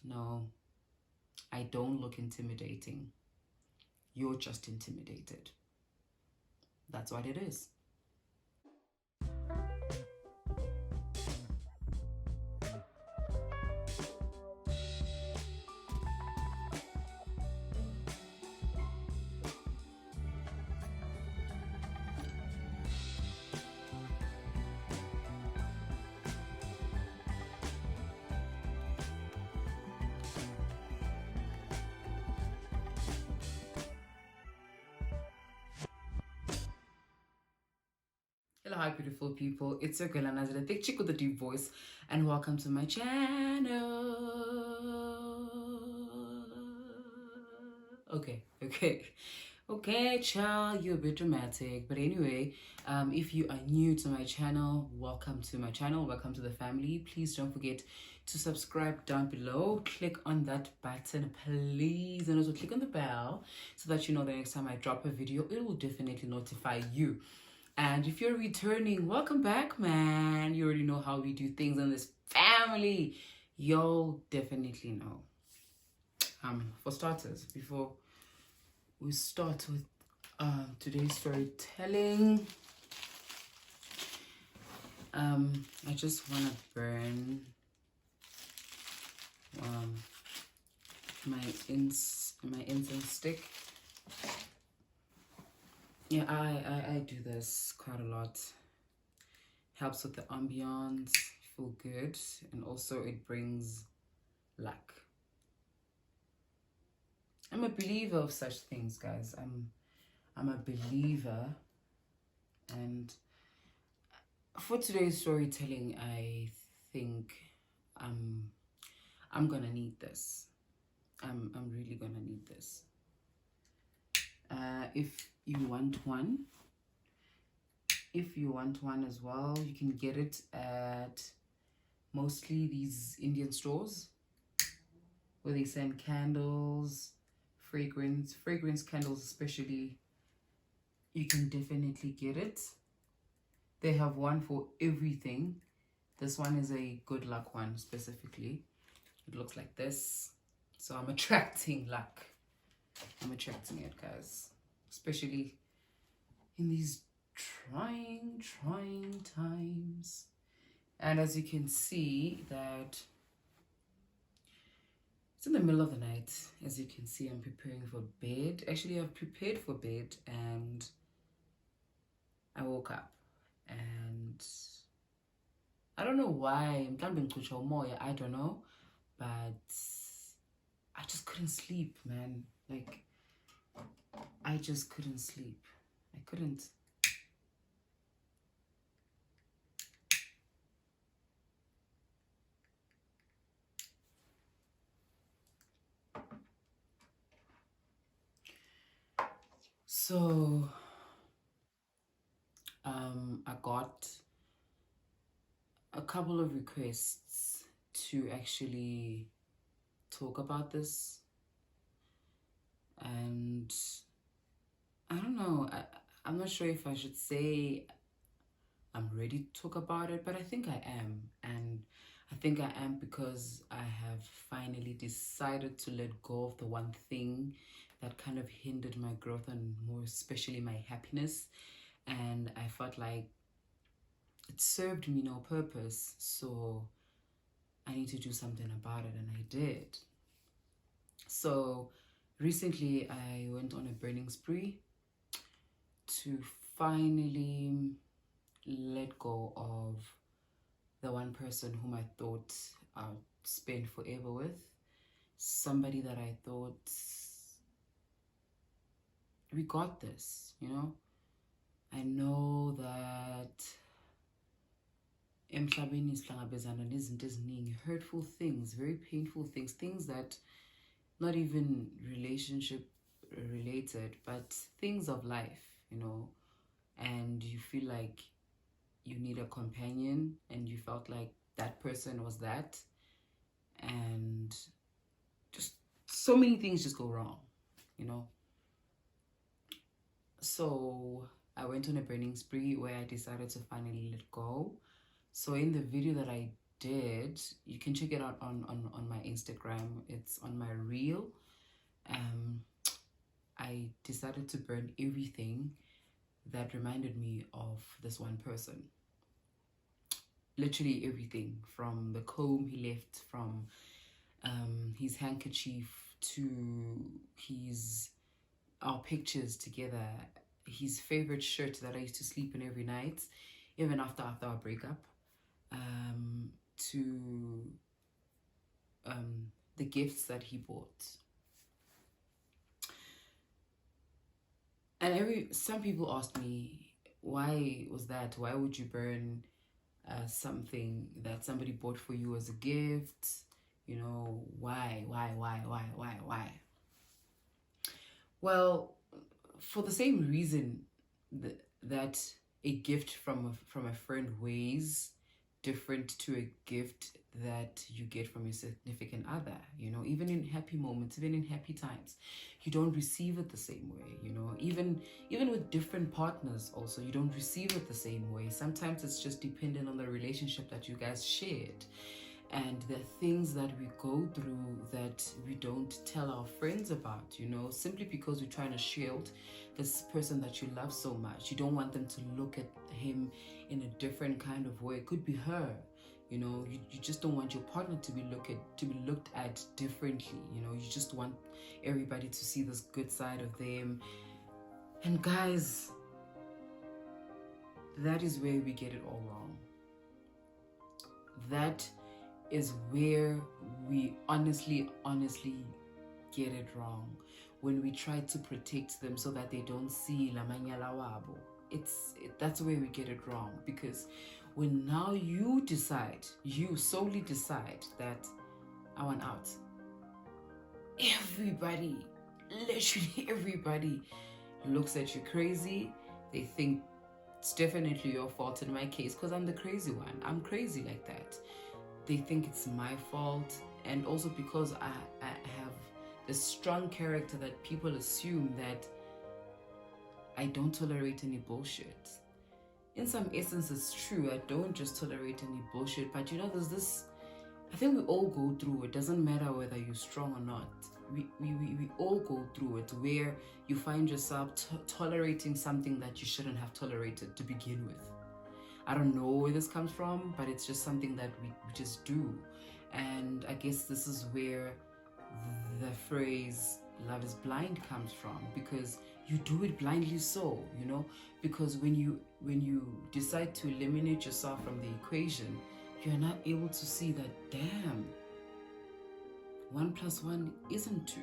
no, I don't look intimidating. You're just intimidated. That's what it is. Hello, hi, beautiful people. It's your girl Anazila, the thick chick with the deep voice, and welcome to my channel. Okay, child, you're a bit dramatic, but anyway, if you are new to my channel, welcome to my channel, welcome to the family. Please don't forget to subscribe down below. Click on that button, please, and also click on the bell so that you know the next time I drop a video, it will definitely notify you. And if you're returning, welcome back, man. You already know how we do things in this family. You'll definitely know. For starters, before we start with today's storytelling, I just want to burn my incense stick. Yeah, I do this quite a lot. Helps with the ambiance, feel good, and also it brings luck. I'm a believer of such things, guys. I'm a believer, and for today's storytelling, I think I'm gonna need this. I'm really gonna need this. If you want one as well, you can get it at mostly these Indian stores where they send candles, fragrance candles especially. You can definitely get it. They have one for everything. This one is a good luck one specifically. It looks like this. So I'm attracting luck. I'm attracting it, guys. Especially in these trying times. And as you can see that it's in the middle of the night. As you can see, I'm preparing for bed. Actually, I've prepared for bed and I woke up. And I don't know why. I don't know. But I just couldn't sleep, man. Like, I just couldn't sleep. I couldn't. So, I got a couple of requests to actually talk about this. And I don't know, I'm not sure if I should say I'm ready to talk about it, but I think I am. And I think I am because I have finally decided to let go of the one thing that kind of hindered my growth and more especially my happiness. And I felt like it served me no purpose. So I need to do something about it, and I did. So recently I went on a burning spree to finally let go of the one person whom I thought I'd spend forever with. Somebody that I thought, we got this, you know? I know that emhlabeni sihlangabezana nezinto eziningi, hurtful things, very painful things, things that not even relationship related, but things of life, you know? And you feel like you need a companion, and you felt like that person was that, and just so many things just go wrong, you know? So I went on a burning spree where I decided to finally let go. So in the video that I did, you can check it out on my Instagram. It's on my reel. I decided to burn everything that reminded me of this one person. Literally everything, from the comb he left, from his handkerchief to our pictures together, his favorite shirt that I used to sleep in every night, even after our breakup, to the gifts that he bought. And some people asked me, why was that? Why would you burn something that somebody bought for you as a gift? You know, why? Well, for the same reason that a gift from a friend weighs different to a gift that you get from your significant other. You know, even in happy moments, even in happy times, you don't receive it the same way. You know, even with different partners also, you don't receive it the same way. Sometimes it's just dependent on the relationship that you guys shared. And the things that we go through that we don't tell our friends about, you know, simply because we're trying to shield this person that you love so much. You don't want them to look at him in a different kind of way. It could be her, you know. You just don't want your partner to be looked at differently. You know, you just want everybody to see this good side of them. And guys, that is where we get it all wrong. That is where we honestly get it wrong, when we try to protect them so that they don't see la manyala wabo. That's where we get it wrong, because when now you solely decide that I want out, everybody, literally everybody, looks at you crazy. They think it's definitely your fault. In my case, because I'm the crazy one, I'm crazy like that. They think it's my fault, and also because I have this strong character that people assume that I don't tolerate any bullshit. In some essence, it's true. I don't just tolerate any bullshit, but you know, there's this, I think we all go through it. Doesn't matter whether you're strong or not. We all go through it, where you find yourself tolerating something that you shouldn't have tolerated to begin with. I don't know where this comes from, but it's just something that we just do. And I guess this is where the phrase love is blind comes from, because you do it blindly, so, you know, because when you decide to eliminate yourself from the equation, you're not able to see that, damn, 1 + 1 isn't 2.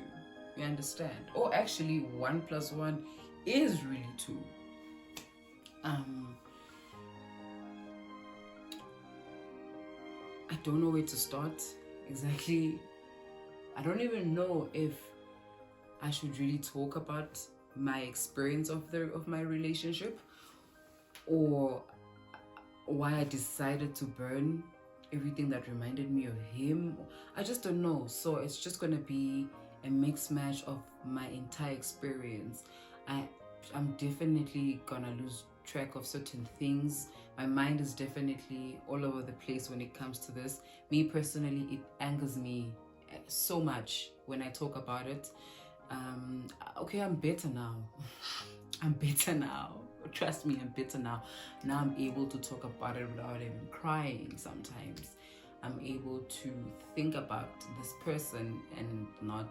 You understand? Or actually 1 + 1 is really 2. I don't know where to start exactly. I don't even know if I should really talk about my experience of my relationship, or why I decided to burn everything that reminded me of him. I just don't know. So it's just gonna be a mixed match of my entire experience. I'm definitely gonna lose track of certain things. My mind is definitely all over the place when it comes to this. Me personally, it angers me so much when I talk about it. Okay, I'm better now. I'm better now. Trust me, I'm better now. Now I'm able to talk about it without even crying sometimes. I'm able to think about this person and not,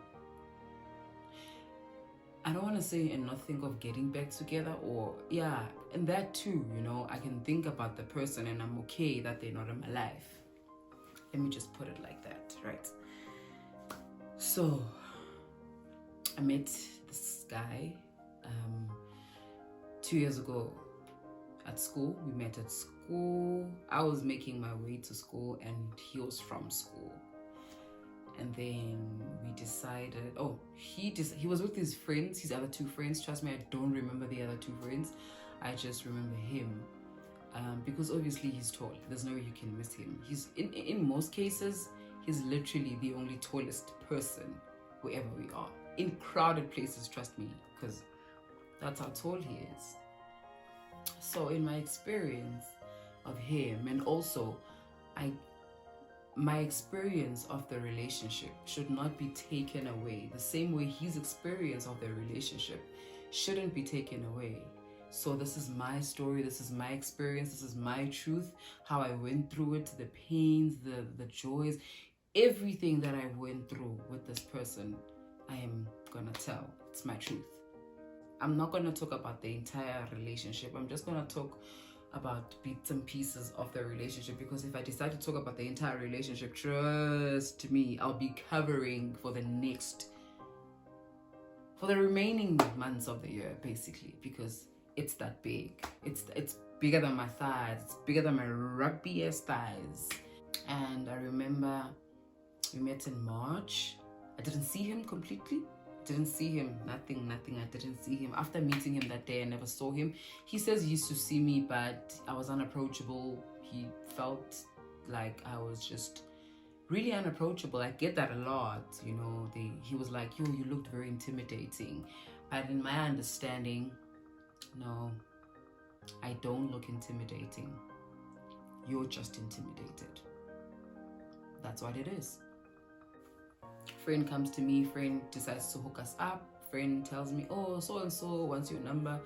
I don't want to say and not think of getting back together, or yeah, and that too, you know, I can think about the person and I'm okay that they're not in my life. Let me just put it like that, right? So, I met this guy 2 years ago at school. We met at school. I was making my way to school and he was from school. And then we decided, he was with his friends, his other 2 friends. Trust me, I don't remember the other 2 friends. I just remember him. Because obviously he's tall. There's no way you can miss him. He's in most cases, he's literally the only tallest person wherever we are. In crowded places, trust me, because that's how tall he is. So in my experience of him, and also I my experience of the relationship should not be taken away. The same way his experience of the relationship shouldn't be taken away. So this is my story, this is my experience, this is my truth, how I went through it, the pains, the joys, everything that I went through with this person, I am gonna tell. It's my truth. I'm not gonna talk about the entire relationship. I'm just gonna talk about bits and pieces of the relationship, because if I decide to talk about the entire relationship, trust me, I'll be covering for the remaining months of the year, basically, because it's that big. It's bigger than my thighs. It's bigger than my rugby ass thighs. And I remember we met in March. I didn't see him completely. Didn't see him. Nothing. I didn't see him. After meeting him that day, I never saw him. He says he used to see me, but I was unapproachable. He felt like I was just really unapproachable. I get that a lot, you know. He was like, yo, you looked very intimidating. But in my understanding, no, I don't look intimidating. You're just intimidated. That's what it is. Friend comes to me, friend decides to hook us up. Friend tells me, oh, so and so wants your number.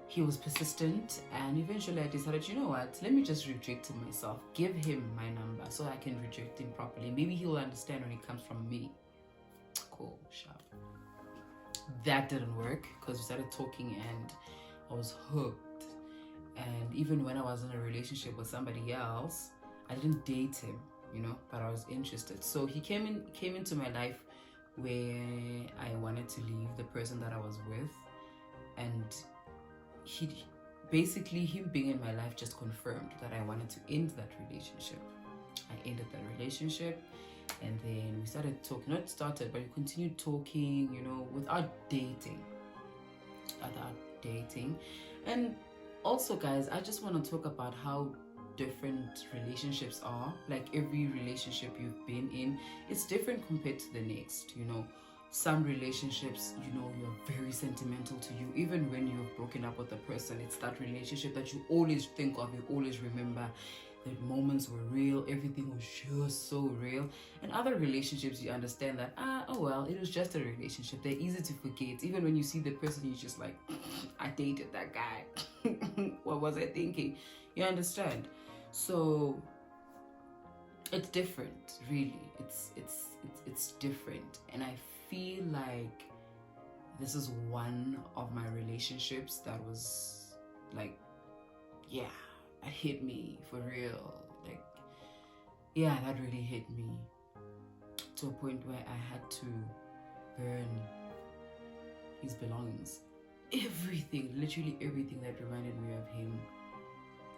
He was persistent, and eventually I decided, you know what, let me just reject him myself. Give him my number so I can reject him properly. Maybe he'll understand when it comes from me. Cool, sharp. That didn't work, because we started talking and I was hooked. And even when I was in a relationship with somebody else, I didn't date him, you know, but I was interested. So he came into my life where I wanted to leave the person that I was with, and him being in my life just confirmed that I wanted to end that relationship. I ended that relationship, and then we started talking. Not started, but we continued talking, you know, without dating. And also, guys, I just want to talk about how different relationships are. Like, every relationship you've been in, it's different compared to the next, you know. Some relationships, you know, you're very sentimental to you. Even when you've broken up with a person, it's that relationship that you always think of, you always remember. The moments were real, everything was just so real. And other relationships, you understand that, oh well, it was just a relationship. They're easy to forget. Even when you see the person, you're just like, I dated that guy. What was I thinking? You understand? So it's different, really. It's different. And I feel like this is one of my relationships that was like, yeah, it hit me for real. Like, yeah, that really hit me to a point where I had to burn his belongings. Everything, literally everything that reminded me of him,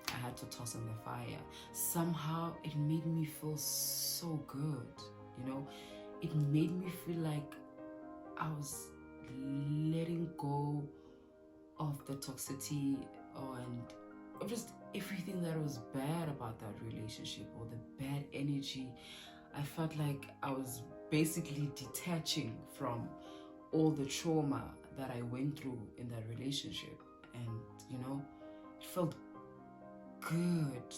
I had to toss in the fire. Somehow it made me feel so good, you know. It made me feel like I was letting go of the toxicity and of just everything that was bad about that relationship, or the bad energy. I felt like I was basically detaching from all the trauma that I went through in that relationship. And, you know, it felt good.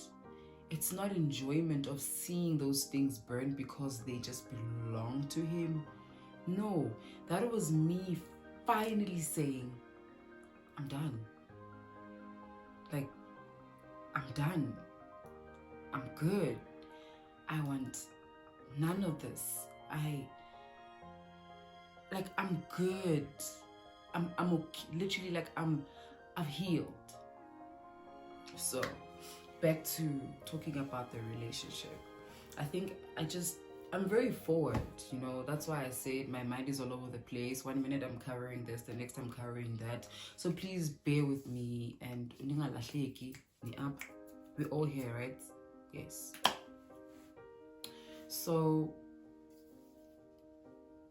It's not enjoyment of seeing those things burn because they just belong to him. No, that was me finally saying, I'm done. Like, I'm done. I'm good. I want none of this. I'm good. I'm okay. Literally, like, I've healed. So, back to talking about the relationship. I think I'm very forward, you know. That's why I said my mind is all over the place. 1 minute I'm covering this, the next I'm covering that. So please bear with me, and we're all here, right? Yes. So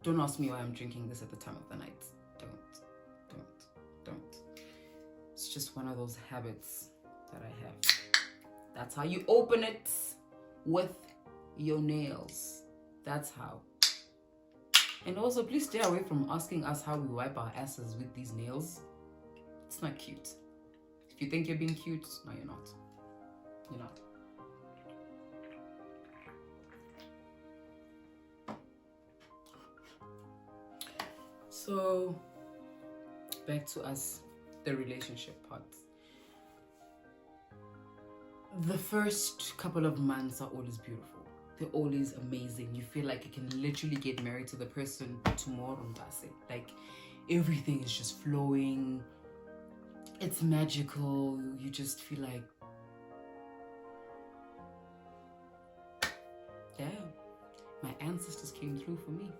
don't ask me why I'm drinking this at the time of the night. Don't. It's just one of those habits that I have. That's how you open it, with your nails. That's how. And also, please stay away from asking us how we wipe our asses with these nails. It's not cute. If you think you're being cute, no, you're not. You're not. So back to us, the relationship part. The first couple of months are always beautiful. They're always amazing. You feel like you can literally get married to the person tomorrow. Like everything is just flowing. It's magical. You just feel like, yeah, my ancestors came through for me.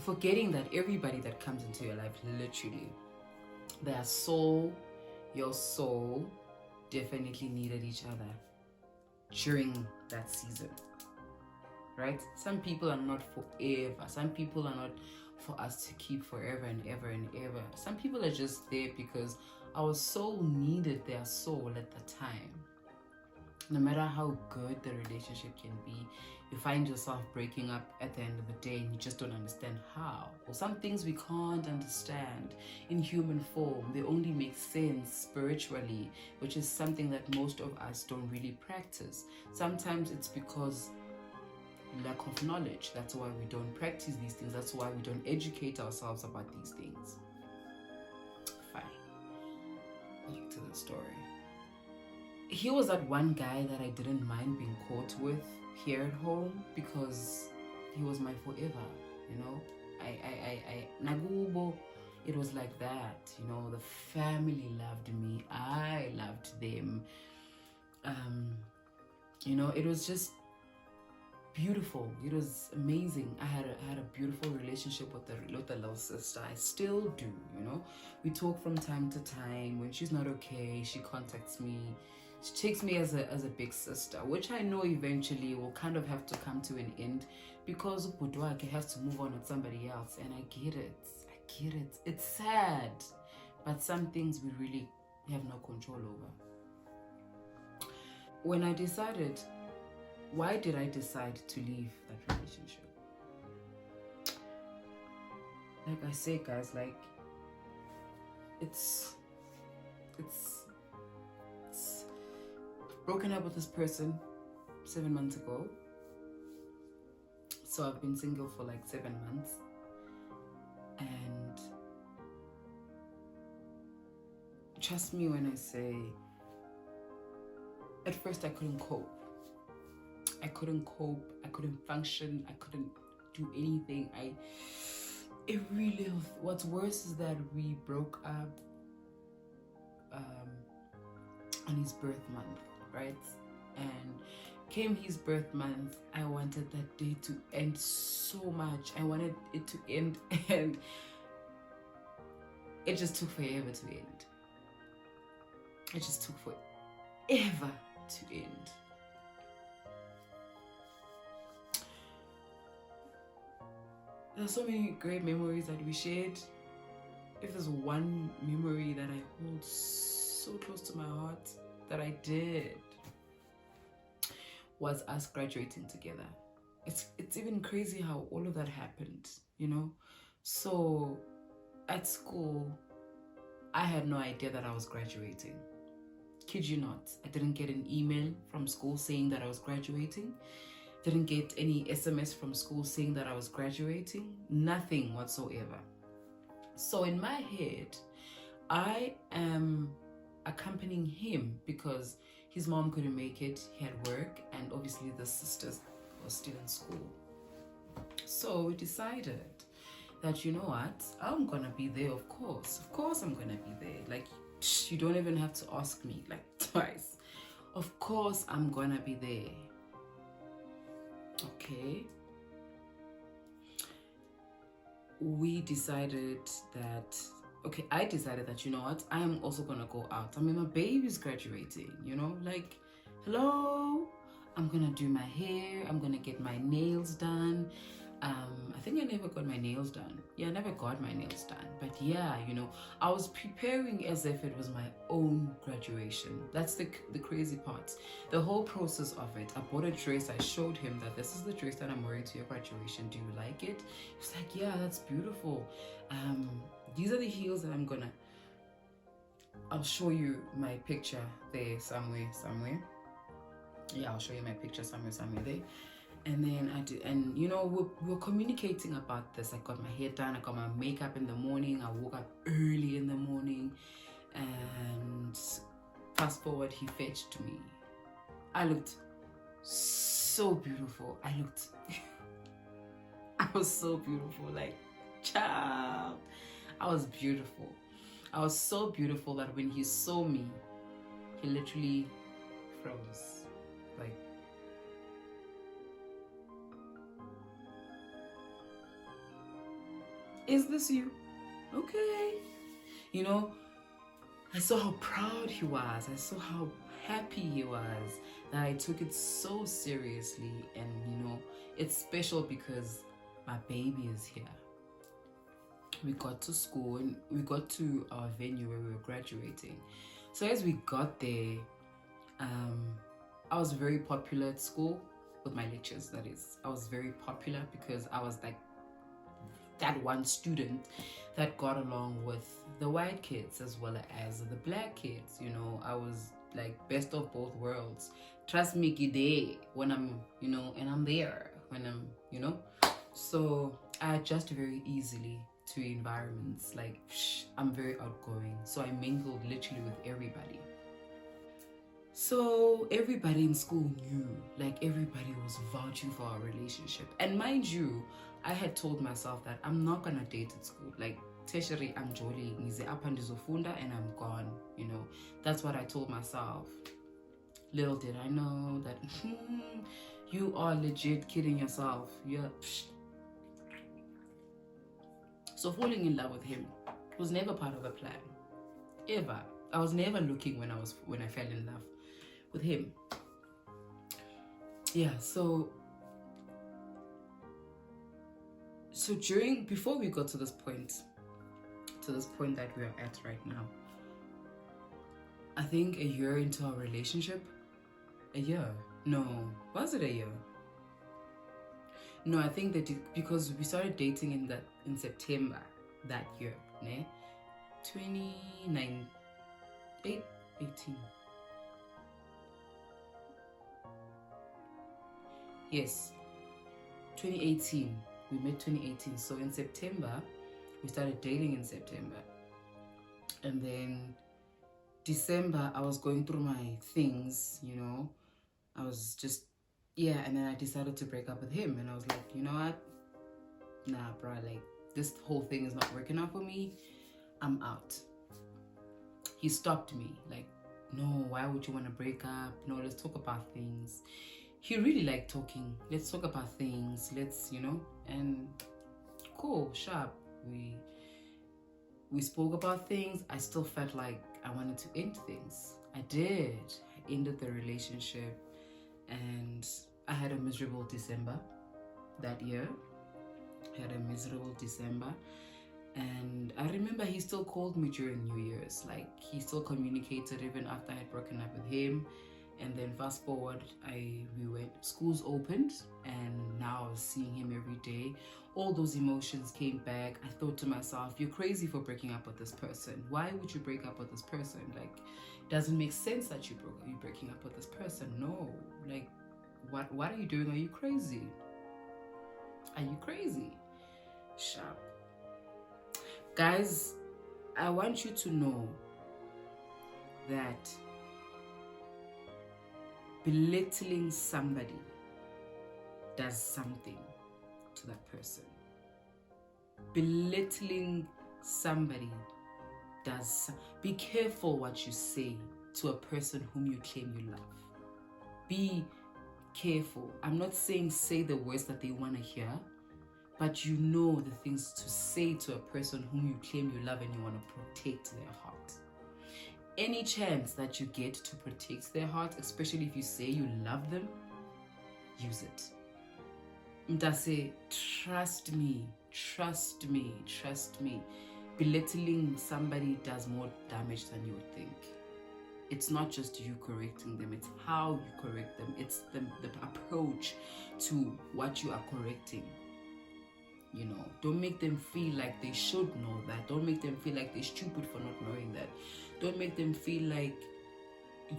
Forgetting that everybody that comes into your life, literally, their soul, your soul, definitely needed each other during that season, right? Some people are not forever. Some people are not for us to keep forever and ever and ever. Some people are just there because our soul needed their soul at the time. No matter how good the relationship can be, you find yourself breaking up at the end of the day and you just don't understand how. Or some things we can't understand in human form. They only make sense spiritually, which is something that most of us don't really practice. Sometimes it's because lack of knowledge. That's why we don't practice these things. That's why we don't educate ourselves about these things. Fine. Back to the story. He was that one guy that I didn't mind being caught with here at home because he was my forever, you know. Nagubo, it was like that, you know. The family loved me, I loved them. You know, it was just beautiful. It was amazing. I had a beautiful relationship with the little sister. I still do, you know. We talk from time to time. When she's not okay, she contacts me. She takes me as a big sister, which I know eventually will kind of have to come to an end because Budwake has to move on with somebody else, and I get it. It's sad, but some things we really have no control over. When I decided, why did I decide to leave that relationship? Like I say, guys, like it's broken up with this person 7 months ago. So I've been single for like 7 months. And trust me when I say, at first I couldn't cope. I couldn't function, I couldn't do anything. What's worse is that we broke up on his birth month, right? And came his birth month, I wanted that day to end so much. I wanted it to end, and it just took forever to end. It just took forever to end. There's so many great memories that we shared. If there's one memory that I hold so close to my heart that I did, was us graduating together. It's even crazy how all of that happened, you know? So at school, I had no idea that I was graduating. Kid you not, I didn't get an email from school saying that I was graduating. Didn't get any SMS from school saying that I was graduating. Nothing whatsoever. So in my head, I am accompanying him because his mom couldn't make it. He had work, and obviously the sisters were still in school. So we decided that, you know what, I'm gonna be there. Of course I'm gonna be there. Like, you don't even have to ask me like twice. Of course I'm gonna be there. Okay. I decided that, you know what, I am also gonna go out. I mean, my baby's graduating, you know, like, hello, I'm gonna do my hair, I'm gonna get my nails done. I think I never got my nails done. Yeah, I never got my nails done. But yeah, you know, I was preparing as if it was my own graduation. That's the crazy part. The whole process of it. I bought a dress. I showed him that this is the dress that I'm wearing to your graduation. Do you like it? He was like, yeah, that's beautiful. These are the heels that I'm gonna... I'll show you my picture there somewhere. Yeah, I'll show you my picture somewhere there. And then I did, and you know, we're communicating about this. I got my hair done, I got my makeup in the morning, I woke up early in the morning, and fast forward, he fetched me. I looked so beautiful. I was so beautiful, like, child. I was beautiful. I was so beautiful that when he saw me, he literally froze. Like, is this you? Okay. You know, I saw how proud he was. I saw how happy he was, that I took it so seriously. And you know, it's special because my baby is here. We got to school and we got to our venue where we were graduating. So as we got there, I was very popular at school with my lectures. That is, I was very popular because I was like that one student that got along with the white kids as well as the black kids. You know, I was like best of both worlds. Trust me, Gide, when I'm, you know, and I'm there when I'm, you know. So I adjust very easily to environments. Like, I'm very outgoing. So I mingled literally with everybody. So everybody in school knew, like everybody was vouching for our relationship. And mind you, I had told myself that I'm not gonna date at school. Like tertiary, I'm jolly, ngize apha ndizofunda and I'm gone. You know, that's what I told myself. Little did I know that you are legit kidding yourself. Yeah. So falling in love with him was never part of a plan, ever. I was never looking when I fell in love with him. Yeah, so before we got to this point that we are at right now, I think a year into our relationship, was it a year? No, I think that because we started dating in September that year, ne? 18. Yes, 2018. We met 2018. So in September, we started dating in September. And then December, I was going through my things, you know. I was just, and then I decided to break up with him. And I was like, you know what? Nah, bro, like, this whole thing is not working out for me. I'm out. He stopped me, like, no, why would you want to break up? No, let's talk about things. He really liked talking. Let's talk about things. Let's, you know, and cool, sharp. We spoke about things. I still felt like I wanted to end things. I did. I ended the relationship and I had a miserable December that year. I had a miserable December. And I remember he still called me during New Year's. Like, he still communicated even after I had broken up with him. And then fast forward, schools opened, and now I was seeing him every day. All those emotions came back. I thought to myself, you're crazy for breaking up with this person. Why would you break up with this person? Like, doesn't make sense that you're breaking up with this person. No, like, what are you doing? Are you crazy? Are you crazy? Sharp. Guys, I want you to know that belittling somebody does something to that person. Belittling somebody does. Be careful what you say to a person whom you claim you love. Be careful. I'm not saying say the words that they want to hear, but you know the things to say to a person whom you claim you love and you want to protect their heart. Any chance that you get to protect their heart, especially if you say you love them, use it. Mtase, trust me. Belittling somebody does more damage than you would think. It's not just you correcting them, it's how you correct them. It's the approach to what you are correcting. You know, don't make them feel like they should know that. Don't make them feel like they're stupid for not knowing that. Don't make them feel like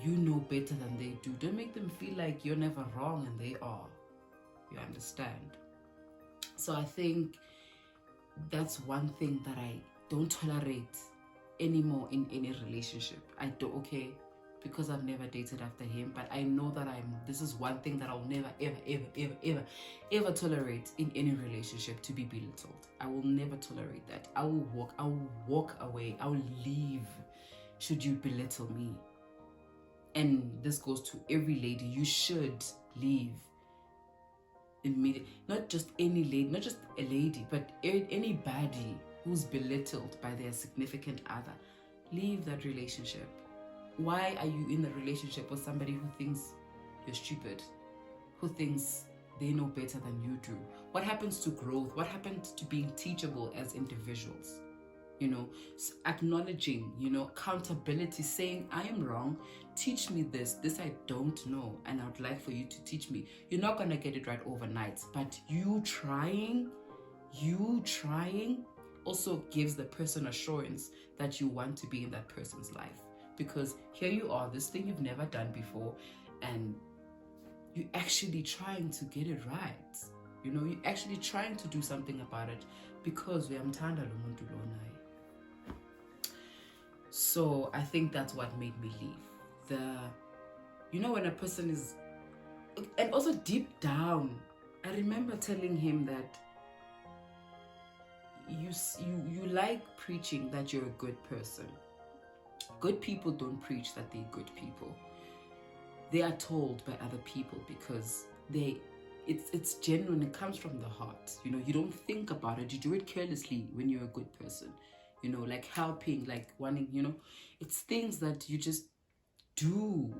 you know better than they do. Don't make them feel like you're never wrong and they are. You understand? So I think that's one thing that I don't tolerate anymore in any relationship. I don't, okay, because I've never dated after him, but I know that this is one thing that I'll never, ever tolerate in any relationship, to be belittled. I will never tolerate that. I will walk away. I will leave should you belittle me. And this goes to every lady. You should leave immediately. Not just any lady, not just a lady, but anybody who's belittled by their significant other. Leave that relationship. Why are you in a relationship with somebody who thinks you're stupid, who thinks they know better than you do? What happens to growth? What happens to being teachable as individuals? You know, acknowledging, you know, accountability, saying, I am wrong, teach me this I don't know, and I would like for you to teach me. You're not going to get it right overnight, but you trying also gives the person assurance that you want to be in that person's life. Because here you are, this thing you've never done before, and you're actually trying to get it right. You know, you're actually trying to do something about it, because we amthanda lo muntu lona. So I think that's what made me leave. You know, when a person is, and also deep down, I remember telling him that you like preaching that you're a good person. Good people don't preach that they're good people. They are told by other people because it's genuine. It comes from the heart. You know, you don't think about it. You do it carelessly when you're a good person. You know, like helping, like wanting, you know, it's things that you just do.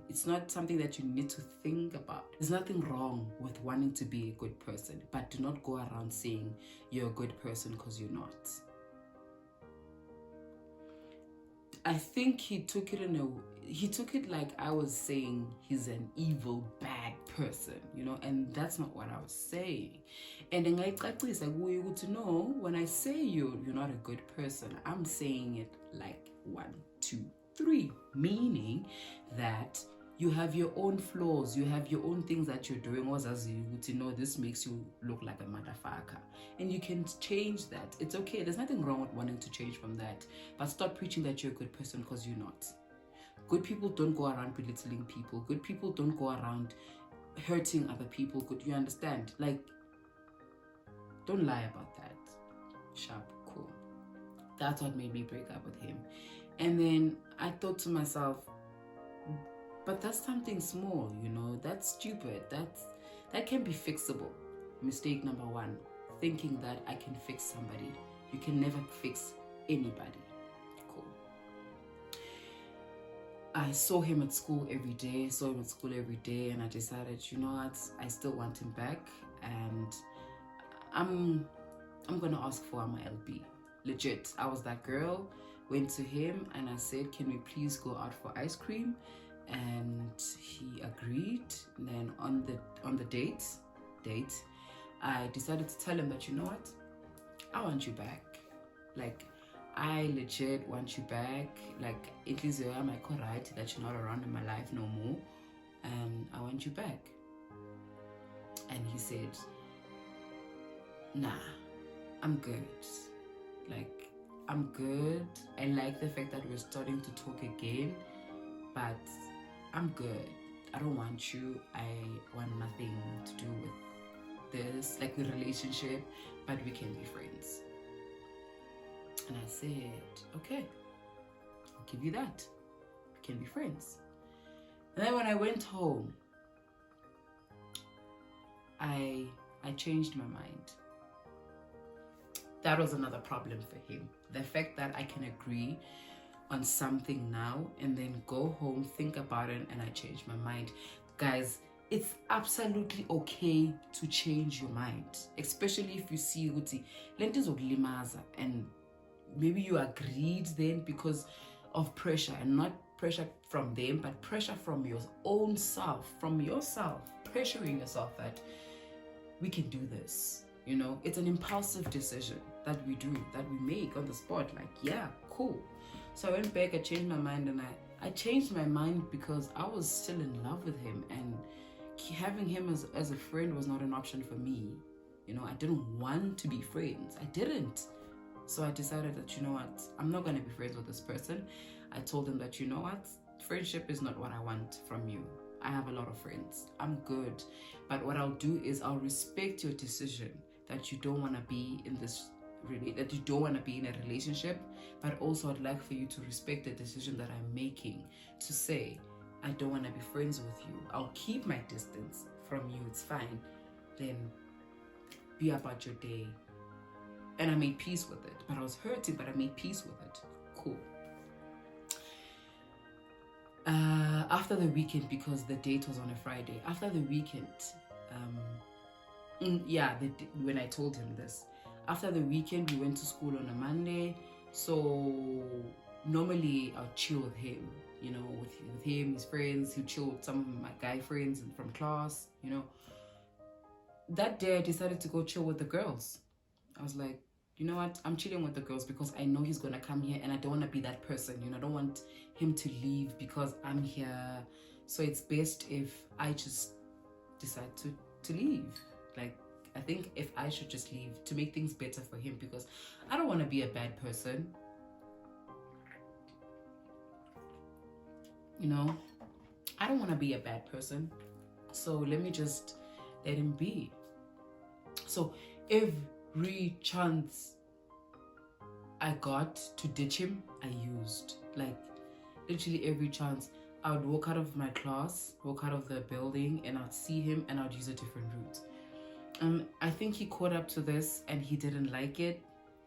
It's not something that you need to think about. There's nothing wrong with wanting to be a good person, but do not go around saying you're a good person because you're not. I think he took it like I was saying he's an evil, bad person, you know, and that's not what I was saying. And then I like to know, when I say you're not a good person, I'm saying it like 1, 2, 3, meaning that you have your own flaws, you have your own things that you're doing, as you to know this makes you look like a motherfucker, and you can change that. It's okay. There's nothing wrong with wanting to change from that, but stop preaching that you're a good person, because you're not. Good people don't go around belittling people. Good people don't go around hurting other people. Good, you understand? Like, don't lie about that. Sharp, cool. That's what made me break up with him. And then I thought to myself, but that's something small, you know, that's stupid. That can be fixable. Mistake number 1, thinking that I can fix somebody. You can never fix anybody. Cool. I saw him at school every day, and I decided, you know what, I still want him back, and I'm gonna ask for my LB. Legit, I was that girl, went to him and I said, can we please go out for ice cream? And he agreed. And then on the date, I decided to tell him that, you know what, I want you back. Like, I legit want you back. Like, at least am I correct that you're not around in my life no more, and I want you back. And he said, nah, I'm good. Like, I'm good. I like the fact that we're starting to talk again, but I'm good. I don't want you. I want nothing to do with this, like the relationship, but we can be friends. And I said, okay, I'll give you that. We can be friends. And then when I went home, I changed my mind. That was another problem for him. The fact that I can agree on something now and then go home, think about it, and I change my mind. Guys, it's absolutely okay to change your mind, especially if you see ukuthi lento izokulimaza, and maybe you agreed then because of pressure, and not pressure from them, but pressure from your own self, pressuring yourself that we can do this. You know, it's an impulsive decision that we do, that we make on the spot. Like, yeah, cool. So I went back, I changed my mind, and I changed my mind because I was still in love with him. And having him as a friend was not an option for me. You know, I didn't want to be friends. I didn't. So I decided that, you know what, I'm not going to be friends with this person. I told him that, you know what, friendship is not what I want from you. I have a lot of friends. I'm good. But what I'll do is I'll respect your decision that you don't want to be in this that you don't want to be in a relationship, but also I'd like for you to respect the decision that I'm making to say, I don't want to be friends with you. I'll keep my distance from you. It's fine. Then be about your day. And I made peace with it. But I was hurting, but I made peace with it. Cool. After the weekend, because the date was on a Friday, after the weekend, when I told him this, after the weekend, we went to school on a Monday. So normally I'll chill with him, you know, with him, his friends. He'll chill with some of my guy friends from class, you know. That day I decided to go chill with the girls. I was like, you know what, I'm chilling with the girls because I know he's gonna come here and I don't want to be that person, you know. I don't want him to leave because I'm here. So it's best if I just decide to leave. Like, I think if I should just leave to make things better for him, because I don't want to be a bad person, you know. I don't want to be a bad person, so let me just let him be. So every chance I got to ditch him, I used. Like, literally every chance. I would walk out of my class, walk out of the building, and I'd see him and I'd use a different route. I think he caught up to this and he didn't like it.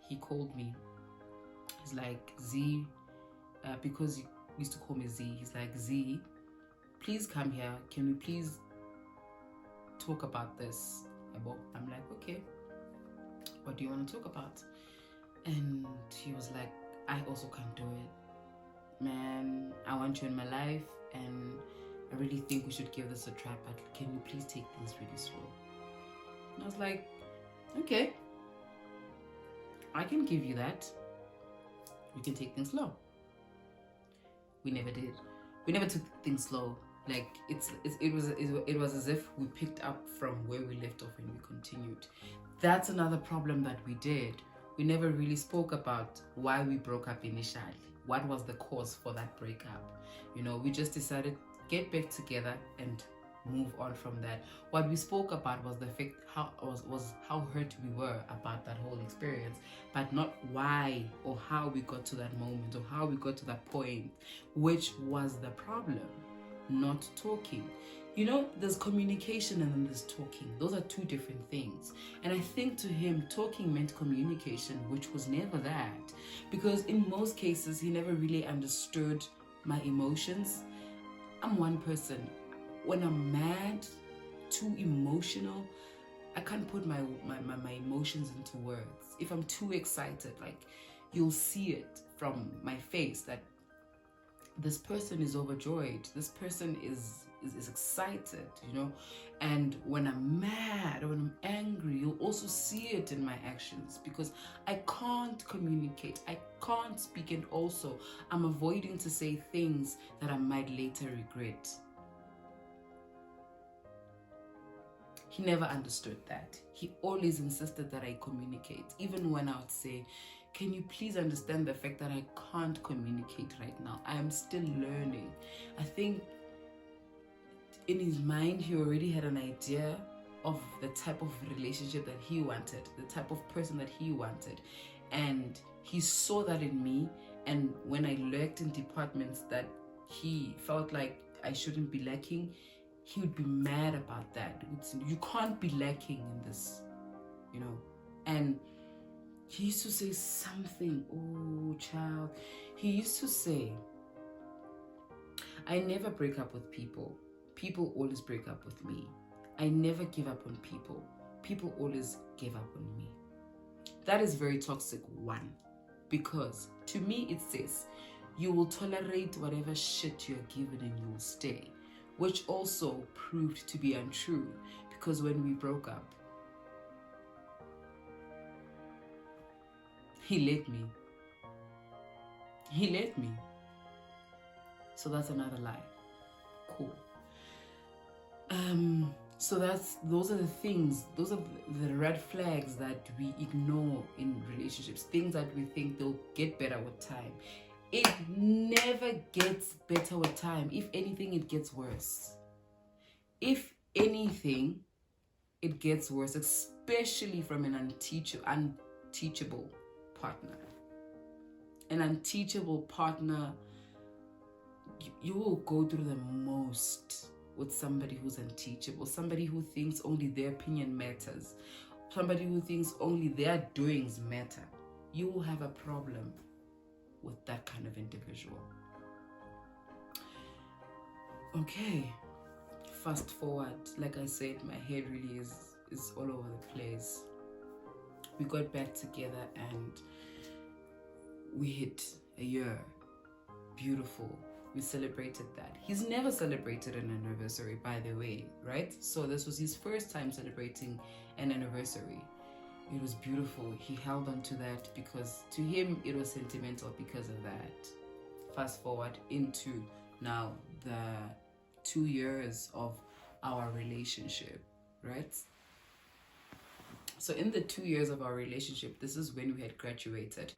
He called me. He's like, Z, because he used to call me Z, he's like, Z, please come here. Can we please talk about this? I'm like, okay, what do you want to talk about? And he was like, I also can't do it. Man, I want you in my life and I really think we should give this a try, but can you please take things really slow? And I was like, okay, I can give you that. We can take things slow. We never did. We never took things slow. Like, it was as if we picked up from where we left off and we continued. That's another problem that we did. We never really spoke about why we broke up initially. What was the cause for that breakup? You know, we just decided get back together and move on from that. What we spoke about was the fact was how hurt we were about that whole experience, but not why or how we got to that moment or how we got to that point, which was the problem. Not talking. You know, there's communication and then there's talking. Those are two different things. And I think to him, talking meant communication, which was never that. Because in most cases, he never really understood my emotions. I'm one person. When I'm mad, too emotional, I can't put my emotions into words. If I'm too excited, like, you'll see it from my face that this person is overjoyed. This person is excited, you know. And when I'm mad or when I'm angry, you'll also see it in my actions because I can't communicate. I can't speak, and also I'm avoiding to say things that I might later regret. He never understood that. He always insisted that I communicate, even when I would say, can you please understand the fact that I can't communicate right now? I am still learning. I think in his mind, he already had an idea of the type of relationship that he wanted, the type of person that he wanted. And he saw that in me. And when I lacked in departments that he felt like I shouldn't be lacking, he would be mad about that. You can't be lacking in this, you know. And he used to say something, oh child, he used to say, I never break up with people. People always break up with me. I never give up on people. People always give up on me. That is very toxic, one, because to me it says, you will tolerate whatever shit you're given and you will stay, which also proved to be untrue because when we broke up, he let me. He let me. So that's another lie. Cool. So those are the things, those are the red flags that we ignore in relationships, things that we think they'll get better with time. It never gets better with time. If anything, it gets worse. If anything, it gets worse, especially from an unteachable partner. An unteachable partner, you will go through the most with somebody who's unteachable, somebody who thinks only their opinion matters, somebody who thinks only their doings matter. You will have a problem with that kind of individual. Okay, fast forward. Like I said, my head really is all over the place. We got back together and we hit a year. Beautiful. We celebrated that. He's never celebrated an anniversary, by the way, right? So this was his first time celebrating an anniversary. It was beautiful. He held on to that because to him it was sentimental because of that. Fast forward into now the 2 years of our relationship, right? So in the 2 years of our relationship, this is when we had graduated.